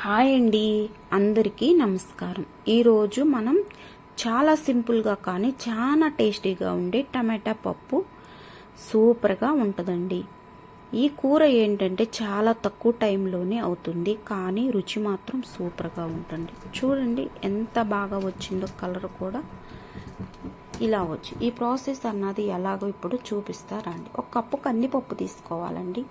Hi అండి, అందరికీ నమస్కారం. ఈరోజు మనం చాలా సింపుల్గా కానీ చాలా టేస్టీగా ఉండే టమాటా పప్పు సూపర్గా ఉంటుందండి. ఈ కూర ఏంటంటే చాలా తక్కువ టైంలోనే అవుతుంది, కానీ రుచి మాత్రం సూపర్గా ఉంటుంది. చూడండి ఎంత బాగా వచ్చిందో, కలర్ కూడా ఇలా వచ్చి. ఈ ప్రాసెస్ అన్నది ఎలాగో ఇప్పుడు చూపిస్తారండి. ఒక కప్పు కందిపప్పు తీసుకోవాలండి.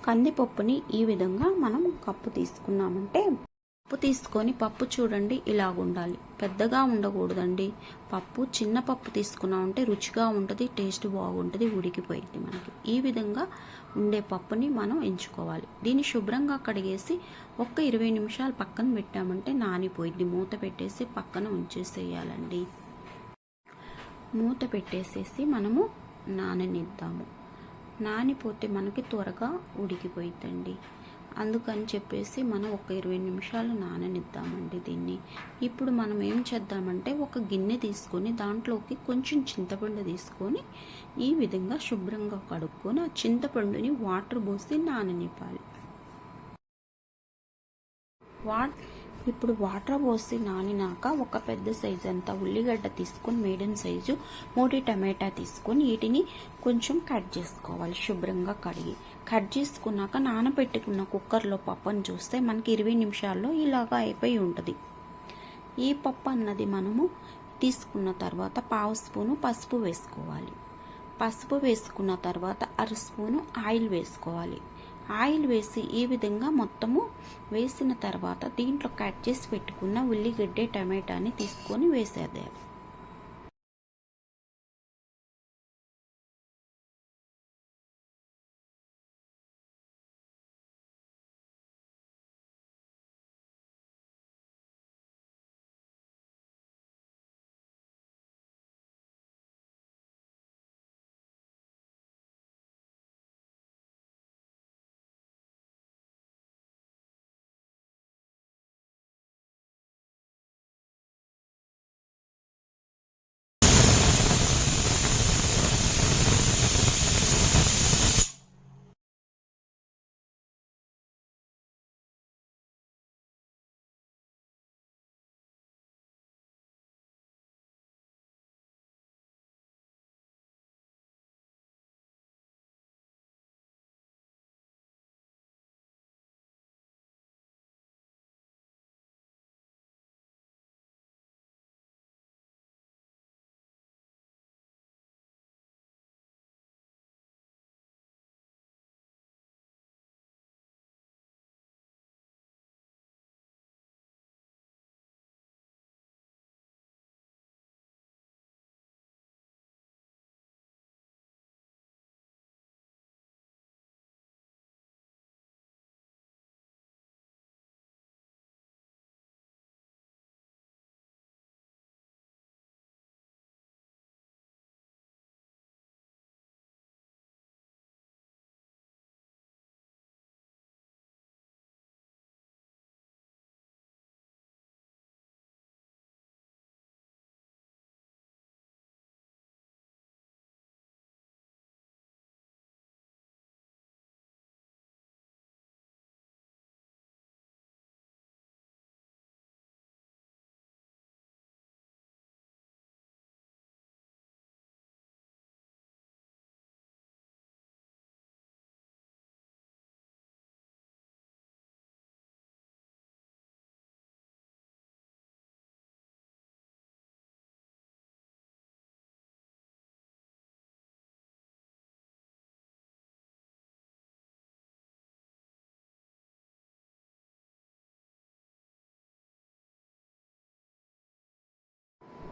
కందిపప్పుని ఈ విధంగా మనం కప్పు తీసుకున్నామంటే, పప్పు తీసుకొని పప్పు చూడండి ఇలాగుండాలి, పెద్దగా ఉండకూడదండి. పప్పు చిన్న పప్పు తీసుకున్నామంటే రుచిగా ఉంటుంది, టేస్ట్ బాగుంటుంది, ఉడికిపోయింది మనకి. ఈ విధంగా ఉండే పప్పుని మనం ఎంచుకోవాలి. దీన్ని శుభ్రంగా కడిగేసి ఒక్క 20 నిమిషాలు పక్కన పెట్టామంటే నానిపోయింది. మూత పెట్టేసి పక్కన ఉంచేసేయాలండి. మూత పెట్టేసేసి మనము నాననిద్దాము. నానిపోతే మనకి త్వరగా ఉడికిపోయిద్దండి. అందుకని చెప్పేసి మనం ఒక 20 నిమిషాలు నాననిద్దామండి దీన్ని. ఇప్పుడు మనం ఏం చేద్దామంటే, ఒక గిన్నె తీసుకొని దాంట్లోకి కొంచెం చింతపండు తీసుకొని ఈ విధంగా శుభ్రంగా కడుక్కొని ఆ చింతపండుని వాటర్ పోసి నాననివ్వాలి. ఇప్పుడు వాటర్ పోసి నానినాక ఒక పెద్ద సైజు అంత ఉల్లిగడ్డ తీసుకొని, మీడియం సైజు 3 టమాటా తీసుకొని వీటిని కొంచెం కట్ చేసుకోవాలి. శుభ్రంగా కడిగి కట్ చేసుకున్నాక నానబెట్టుకున్న కుక్కర్లో పప్పును చూస్తే మనకి 20 నిమిషాల్లో ఇలాగా అయిపోయి ఉంటుంది. ఈ పప్పు అన్నది మనము తీసుకున్న తర్వాత 1/2 స్పూను పసుపు వేసుకోవాలి. పసుపు వేసుకున్న తర్వాత 1/2 స్పూను ఆయిల్ వేసుకోవాలి. ఆయిల్ వేసి ఈ విధంగా మొత్తము వేసిన తర్వాత దీంట్లో కట్ చేసి పెట్టుకున్న ఉల్లిగడ్డ టమాటాని తీసుకొని వేసేద్దాం.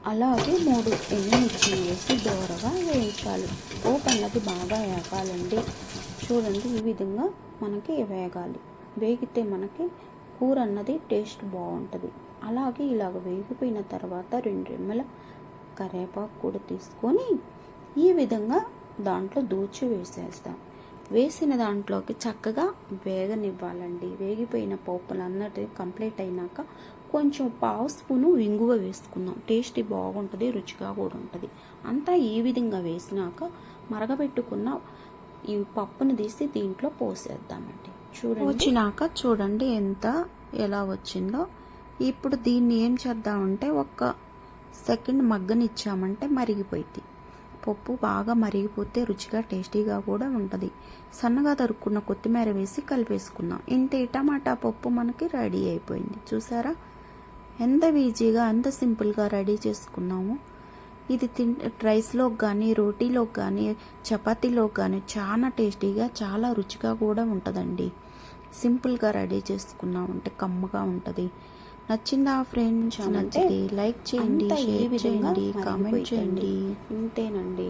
అలాగే 3 ఎండుమిర్చి వేసి దోరగా వేయించాలి. పోపు అన్నది బాగా వేగాలండి. చూడండి ఈ విధంగా మనకి వేగాలి. వేగితే మనకి కూర అన్నది టేస్ట్ బాగుంటుంది. అలాగే ఇలాగ వేగిపోయిన తర్వాత 2 రెమ్మల కరివేపాకు కూడా తీసుకొని ఈ విధంగా దాంట్లో దూచి వేసేస్తాం. వేసిన దాంట్లోకి చక్కగా వేగనివ్వాలండి. వేగిపోయిన పోపులు అన్నట్టు కంప్లీట్ అయినాక కొంచెం 1/2 స్పూను ఇంగువ వేసుకున్నాం. టేస్ట్ బాగుంటుంది, రుచిగా కూడా ఉంటుంది. అంతా ఈ విధంగా వేసినాక మరగబెట్టుకున్న ఈ పప్పును తీసి దీంట్లో పోసేద్దామండి. చూడండి. వచ్చినాక చూడండి ఎలా వచ్చిందో. ఇప్పుడు దీన్ని ఏం చేద్దామంటే ఒక్క సెకండ్ మగ్గనిచ్చామంటే మరిగిపోయింది. పప్పు బాగా మరిగిపోతే రుచిగా టేస్టీగా కూడా ఉంటుంది. సన్నగా తరుక్కున్న కొత్తిమీర వేసి కలిపేసుకుందాం. ఇంతే టమాటా పప్పు మనకి రెడీ అయిపోయింది. చూసారా ఎంత ఈజీగా ఎంత సింపుల్గా రెడీ చేసుకున్నాము. ఇది రైస్లోకి కానీ రోటీలోకి కానీ చపాతీలోకి కానీ చాలా టేస్టీగా చాలా రుచిగా కూడా ఉంటుందండి. సింపుల్గా రెడీ చేసుకున్నామంటే కమ్మగా ఉంటుంది. నచ్చిందా ఫ్రెండ్స్? నచ్చితే లైక్ చేయండి, షేర్ చేయండి, కామెంట్ చేయండి. ఇంతేనండి.